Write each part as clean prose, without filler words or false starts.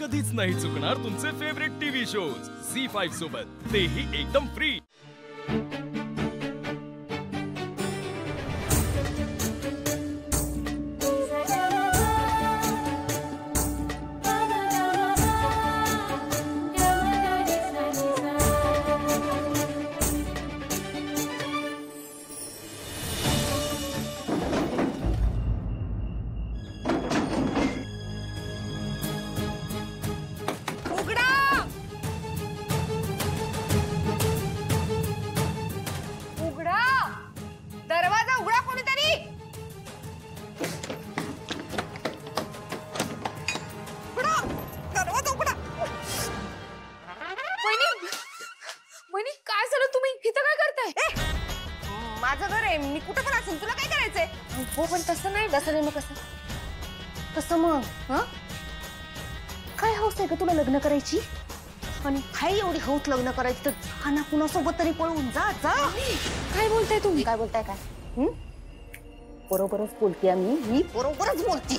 कधीच नाही चुकणार तुमचे फेवरेट टीव्ही शोज झी5 सोबत, तेही एकदम फ्री। हो पण तसं नाही मग कसं मग काय हौस आहे का तुला लग्न करायची? आणि काय एवढी हौस लग्न करायची तर हाना कुणासोबत तरी पळून जा जा। काय बोलताय तुम्ही? काय बोलताय काय? बरोबरच बोलते मी बरोबरच बोलते।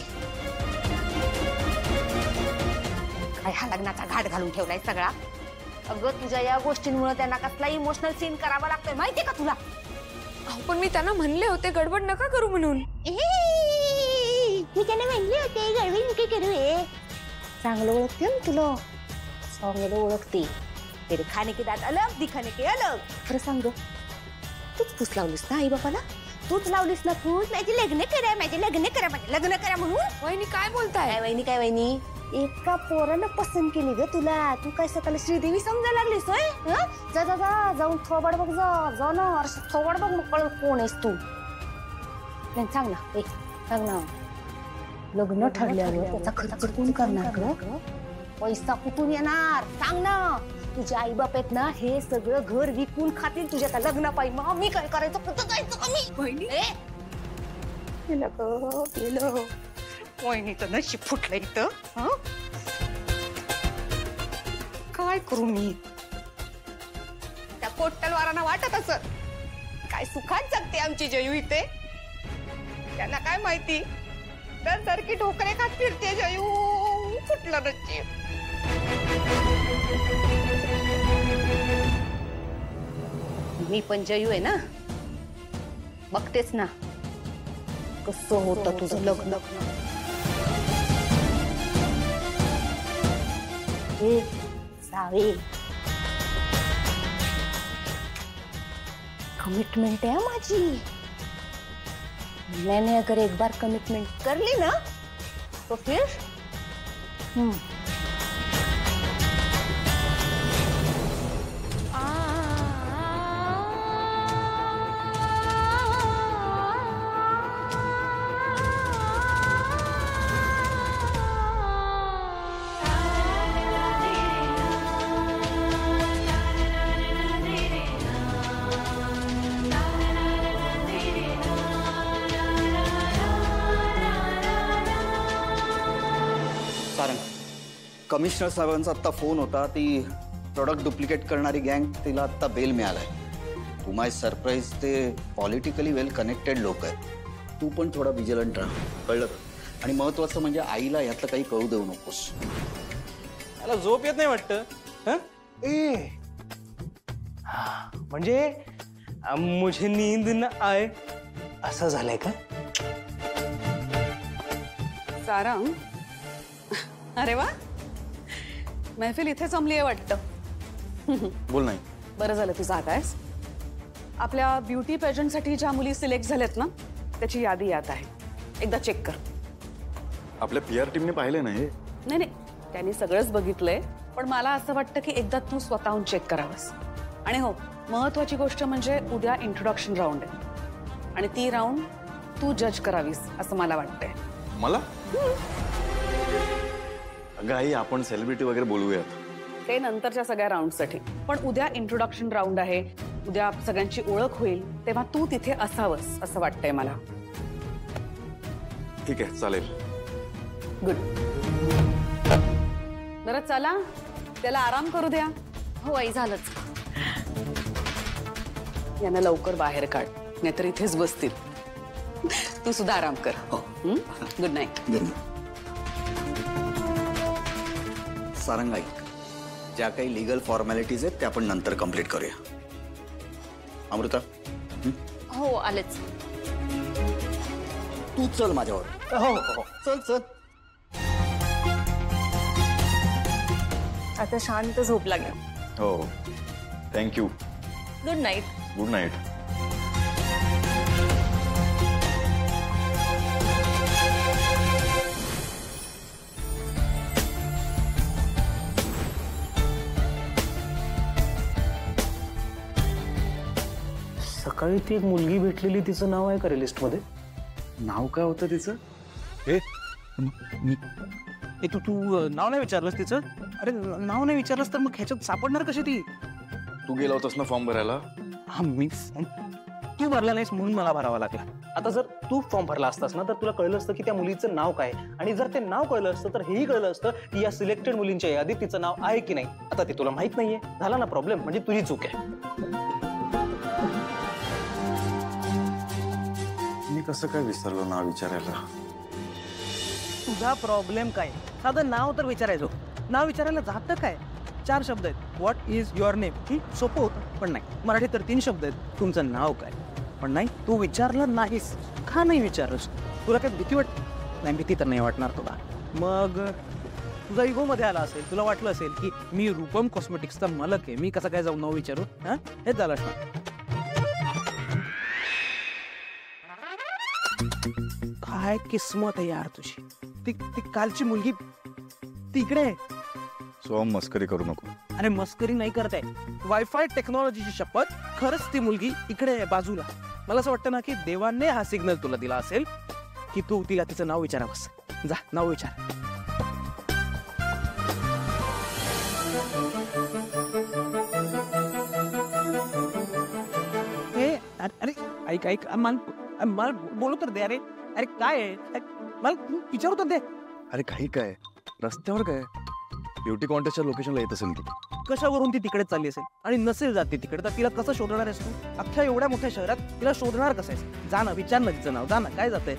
काय हा लग्नाचा घाट घालून ठेवलाय सगळा? अगं तुझ्या या गोष्टींमुळे त्यांना कसला इमोशनल सीन करावा लागतोय माहितीये का तुला? पण मी त्यांना म्हणले होते गडबड नका करू म्हणून। मी त्यांना म्हणले होते गडबड नका करू। चांगलं ओळखते ना तुला, चांगलं ओळखते। तेरे खाने के दात अलग दिखाने के अलग। खरं सांग तूच फूस लावलीस ना आई बापाला? तूच लावलीस ना फूस? माझे लग्न करा माझे लग्न करा माझे लग्न करा म्हणून। वहिनी काय बोलताय? काय वहिनी एका पोरानं पसंत केली ग तुला। तू काय स्वतःला श्रीदेवी समजायला लागलीस होय? जा जा जा जाऊन थोबाड बघ जा ना अरे थोबाड बघ मग कळ कोण आहेस तू। नाही सांग ना सांग ना लग्न ठरल्यावर त्याचा खर्च कोण करणार ग? पैसा कुठून येणार सांग ना? तुझे आई बाप आहेत ना हे सगळं घर विकून खातील तुझ्या त्या लग्ना पाहिजे। मग मी काय करायचं? कुठं जायचं आम्ही? गेलं वहिनीचं नशीब फुटलं इथं। काय करू मी? त्या कोट्टलवारांना वाटत असत काय सुखात जगते आमची जयू इथे। त्यांना काय माहिती तर सारखी ढोकरे खात फिरते जयू। फुटलं नशीब। मी पण जयू आहे ना, बघतेच ना कसं होतं तुझं लग्न। सावे कमिटमेंट है माझी। मैंने अगर एक बार कमिटमेंट कर ली ना तो फिर कमिशनर साहेबांचा आता फोन होता। ती प्रोडक्ट डुप्लिकेट करणारी गँग तिला आता बेल मिळालाय। टू माय सरप्राईज ते पॉलिटिकली वेल कनेक्टेड लोक आहेत। तू पण थोडा विजिलंट राहा कळलं का? आणि महत्वाचं म्हणजे आईला यातलं काही कळू देऊ नकोस। त्याला झोप येत नाही वाटतं? म्हणजे मुझे नींद न आए असं झालंय का? सारंग अरे वा महफिल इथे जमली आहे वाटतं। बोल नाही बरं झालं तू जात आहेस। आपल्या ब्युटी पेजंटसाठी ज्या मुली सिलेक्ट झाल्यात ना त्याची यादी यात आहे, एकदा चेक कर। आपल्या पीआर टीमने पाहिले नाही? नाही त्यांनी सगळंच बघितलंय पण मला असं वाटतं की एकदा तू स्वतःहून चेक करावंस। आणि हो महत्वाची गोष्ट म्हणजे उद्या इंट्रोडक्शन राऊंड आहे आणि ती राऊंड तू जज करावीस असं मला वाटतंय। मला? अगं आई आपण सेलिब्रिटी वगैरे बोलूयात ते नंतरच्या सगळ्या राऊंडसाठी, पण उद्या इंट्रोडक्शन राऊंड आहे। उद्या सगळ्यांची ओळख होईल तेव्हा तू तिथे असावंस असं वाटतंय मला। ठीक आहे चालेल। गुड। बरं चला त्याला आराम करू द्या। हो आई झालंच। यांना लवकर बाहेर काढ नाहीतर इथेच बसतील। तू सुद्धा आराम कर। Good night. Good night. Sarang ऐक, ज्या काही लिगल फॉर्मॅलिटीज आहेत त्या आपण नंतर कम्प्लीट करूया. अमृता हो आलेच. तू चल माझ्यावर. हो हो चल चल. आता शांत झोप लागेल. हो thank you. Good night. Good night. सकाळी ती एक मुलगी भेटलेली, तिचं नाव आहे का रे लिस्टमध्ये? नाव काय होतं तिचं? तू तू नाव नाही विचारलंस तिचं? अरे नाव नाही विचारलंस तर मग ह्याच्यात सापडणार कशी ती? तू गेला होतास ना फॉर्म भरायला? हा मी तू भरला नाहीस म्हणून मला भरावा लागला. आता जर तू फॉर्म भरला असतास ना तर तुला कळलं असतं की त्या मुलीचं नाव काय, आणि जर ते नाव कळलं असतं तर हेही कळलं असतं की या सिलेक्टेड मुलींच्या यादीत तिचं नाव आहे की नाही. आता ते तुला माहित नाहीये, झाला ना प्रॉब्लेम, म्हणजे तुझी चूक आहे. मी कसं काय विसरलो नाव विचारायला? तुझा प्रॉब्लेम काय? साधं नाव तर विचारायचो. नाव विचारायला जातं काय? 4 शब्द आहेत. What is your name? ही सोपं होतं, पण नाही. मराठीत तर 3 शब्द आहेत. तुमचं नाव काय? पण नाही, तू विचारलं नाहीस. का नाही विचारस? तुला काय भीती वाट? नाही, भीती तर नाही वाटणार तुला. मग तुझा इगो मध्ये आला असेल, तुला वाटलं असेल की मी रूपम कॉस्मेटिक्सचा मालक आहे, मी कसं काय जाऊन नाव विचारू? हा, हेच झालं असणार. काय किस्मत आहे यार तुझी. ती कालची मुलगी तिकडे आहे. सो मस्करी करू नको. अरे मस्करी नाही करत आहे, वायफाय टेक्नॉलॉजीची शपथ. खरंच ती मुलगी इकडे आहे बाजूला. मला असं वाटतं ना की देवाने हा सिग्नल तुला दिला असेल की तू तिला तिचं नाव विचारावंस. जा नाव विचार. अरे ऐक ऐक, मला बोलू तर दे. अरे अरे काय आहे, मला विचारू तर दे. अरे काही काय, रस्त्यावर काय ब्युटी कॉन्टेस्टच्या लोकेशनला येत असेल ती. कशावरून ती तिकडे चालली असेल, आणि नसेल जाते तिकडे तर तिला कसं शोधणार आहेस तू? अख्ख्या एवढ्या मोठ्या शहरात तिला शोधणार कसं आहेस? जा ना, विचार ना तिचं नाव. जा ना, काय जातंय?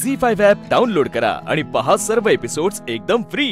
झी5 ॲप डाउनलोड करा आणि पहा सर्व एपिसोड्स एकदम फ्री.